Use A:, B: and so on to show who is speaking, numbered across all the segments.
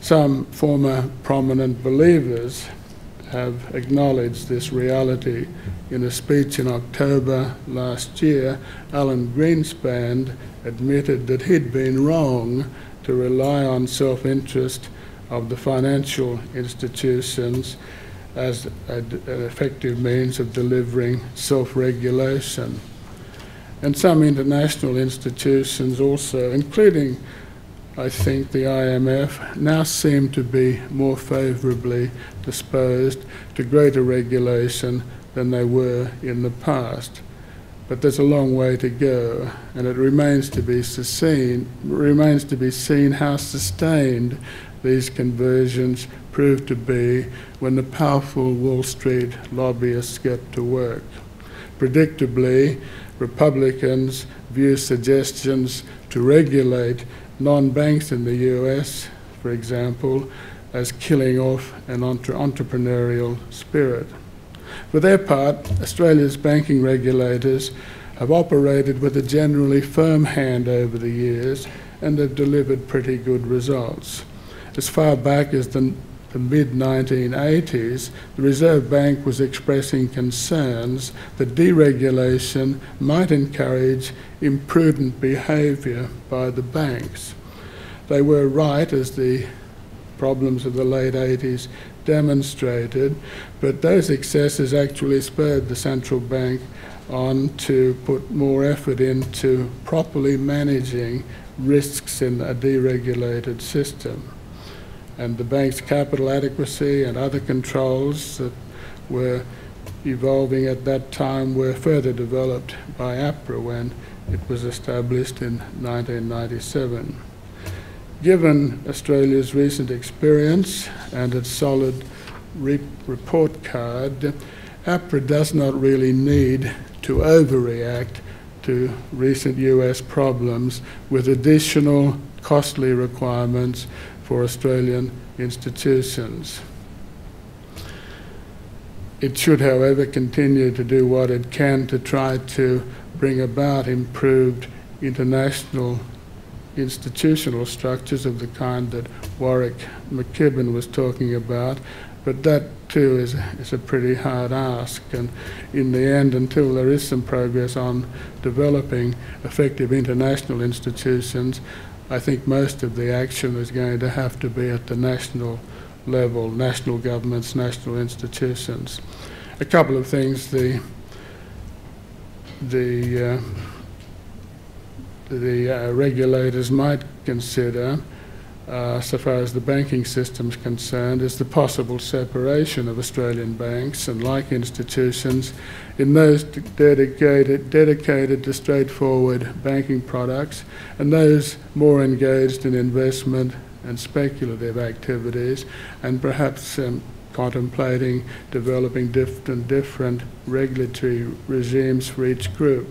A: Some former prominent believers have acknowledged this reality. In a speech in October last year, Alan Greenspan admitted that he'd been wrong to rely on self-interest of the financial institutions as an effective means of delivering self-regulation. And some international institutions also, including, I think, the IMF, now seem to be more favourably disposed to greater regulation than they were in the past. But there's a long way to go, and it remains to be seen how sustained these conversions prove to be when the powerful Wall Street lobbyists get to work. Predictably, Republicans view suggestions to regulate non-banks in the US, for example, as killing off an entrepreneurial spirit. For their part, Australia's banking regulators have operated with a generally firm hand over the years and have delivered pretty good results. As far back as the mid-1980s, the Reserve Bank was expressing concerns that deregulation might encourage imprudent behaviour by the banks. They were right, as the problems of the late 80s demonstrated, but those excesses actually spurred the central bank on to put more effort into properly managing risks in a deregulated system. And the bank's capital adequacy and other controls that were evolving at that time were further developed by APRA when it was established in 1997. Given Australia's recent experience and its solid report card, APRA does not really need to overreact to recent US problems with additional costly requirements for Australian institutions. It should, however, continue to do what it can to try to bring about improved international institutional structures of the kind that Warwick McKibbin was talking about, but that too is a pretty hard ask, and in the end, until there is some progress on developing effective international institutions, I think most of the action is going to have to be at the national level, national governments, national institutions. A couple of things the regulators might consider, so far as the banking system is concerned, is the possible separation of Australian banks and like institutions in those dedicated to straightforward banking products and those more engaged in investment and speculative activities, and perhaps contemplating developing different regulatory regimes for each group.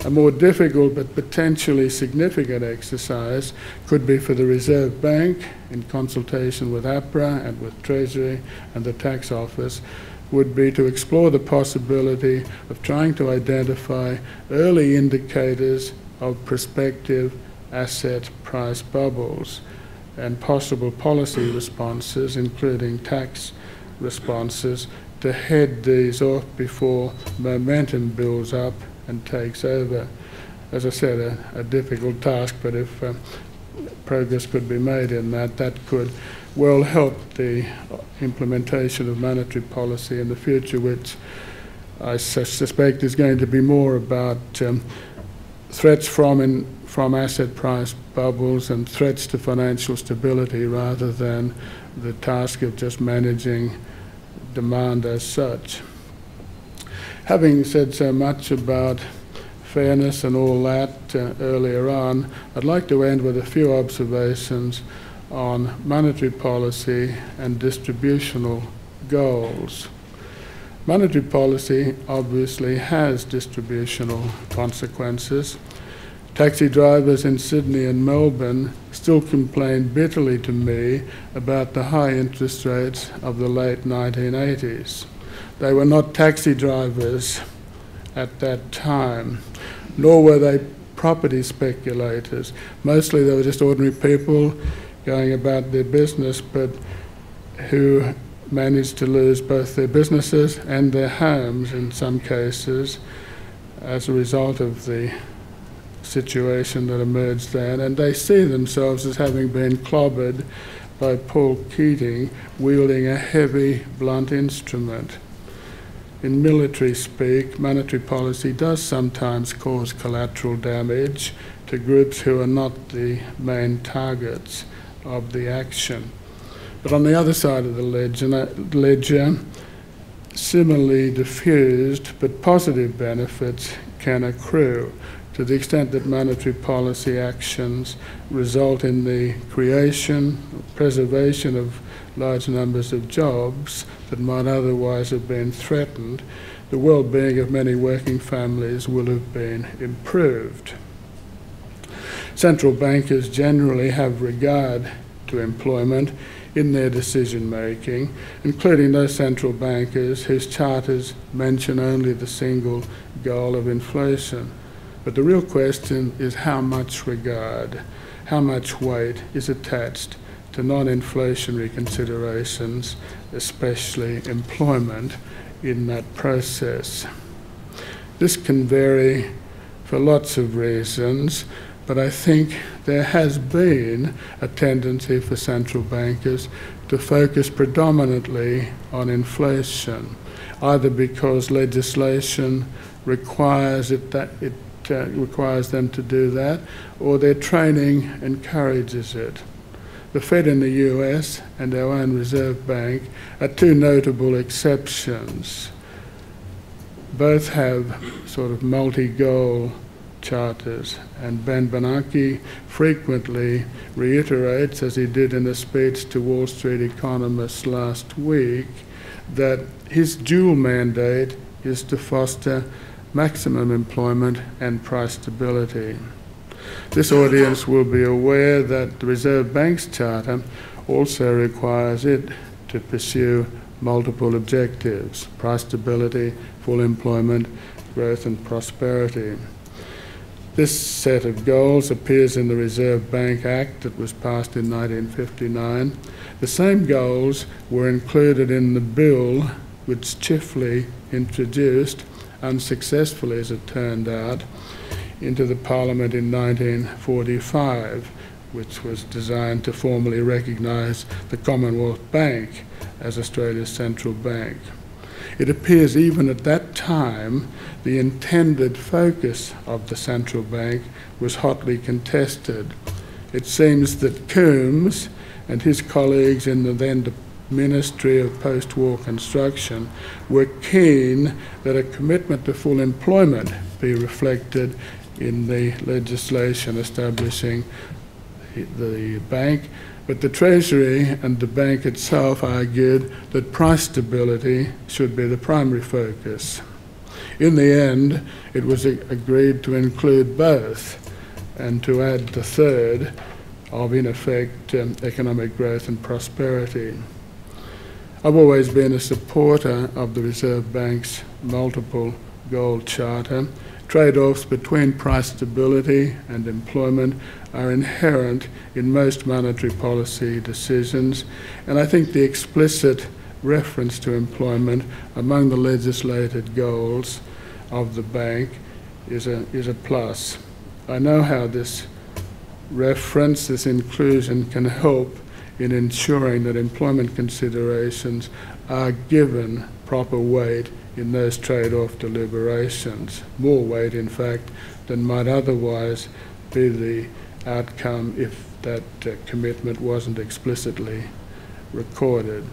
A: A more difficult but potentially significant exercise could be for the Reserve Bank, in consultation with APRA and with Treasury and the Tax Office, would be to explore the possibility of trying to identify early indicators of prospective asset price bubbles and possible policy responses, including tax responses, to head these off before momentum builds up and takes over. As I said, a difficult task, but if progress could be made in that, that could well help the implementation of monetary policy in the future, which I suspect is going to be more about threats from asset price bubbles and threats to financial stability rather than the task of just managing demand as such. Having said so much about fairness and all that earlier on, I'd like to end with a few observations on monetary policy and distributional goals. Monetary policy obviously has distributional consequences. Taxi drivers in Sydney and Melbourne still complain bitterly to me about the high interest rates of the late 1980s. They were not taxi drivers at that time, nor were they property speculators. Mostly they were just ordinary people going about their business, but who managed to lose both their businesses and their homes in some cases as a result of the situation that emerged then, and they see themselves as having been clobbered by Paul Keating wielding a heavy, blunt instrument. In military speak, monetary policy does sometimes cause collateral damage to groups who are not the main targets of the action. But on the other side of the ledger, similarly diffused but positive benefits can accrue to the extent that monetary policy actions result in the creation, preservation of large numbers of jobs that might otherwise have been threatened. The well-being of many working families will have been improved. Central bankers generally have regard to employment in their decision-making, including those central bankers whose charters mention only the single goal of inflation. But the real question is how much regard, how much weight is attached to non-inflationary considerations, especially employment, in that process. This can vary for lots of reasons, but I think there has been a tendency for central bankers to focus predominantly on inflation, either because legislation requires requires them to do that, or their training encourages it. The Fed in the US and our own Reserve Bank are two notable exceptions. Both have sort of multi-goal charters, and Ben Bernanke frequently reiterates, as he did in a speech to Wall Street economists last week, that his dual mandate is to foster maximum employment and price stability. This audience will be aware that the Reserve Bank's charter also requires it to pursue multiple objectives: price stability, full employment, growth and prosperity. This set of goals appears in the Reserve Bank Act that was passed in 1959. The same goals were included in the bill which Chifley introduced, unsuccessfully as it turned out, into the Parliament in 1945, which was designed to formally recognise the Commonwealth Bank as Australia's central bank. It appears even at that time the intended focus of the central bank was hotly contested. It seems that Coombs and his colleagues in the then Ministry of Post-War Construction were keen that a commitment to full employment be reflected in the legislation establishing the bank, but the Treasury and the bank itself argued that price stability should be the primary focus. In the end, it was agreed to include both and to add the third of, in effect, economic growth and prosperity. I've always been a supporter of the Reserve Bank's multiple goal charter. Trade-offs between price stability and employment are inherent in most monetary policy decisions, and I think the explicit reference to employment among the legislated goals of the bank is a plus. I know how this reference, this inclusion, can help in ensuring that employment considerations are given proper weight in those trade-off deliberations, more weight, in fact, than might otherwise be the outcome if that commitment wasn't explicitly recorded.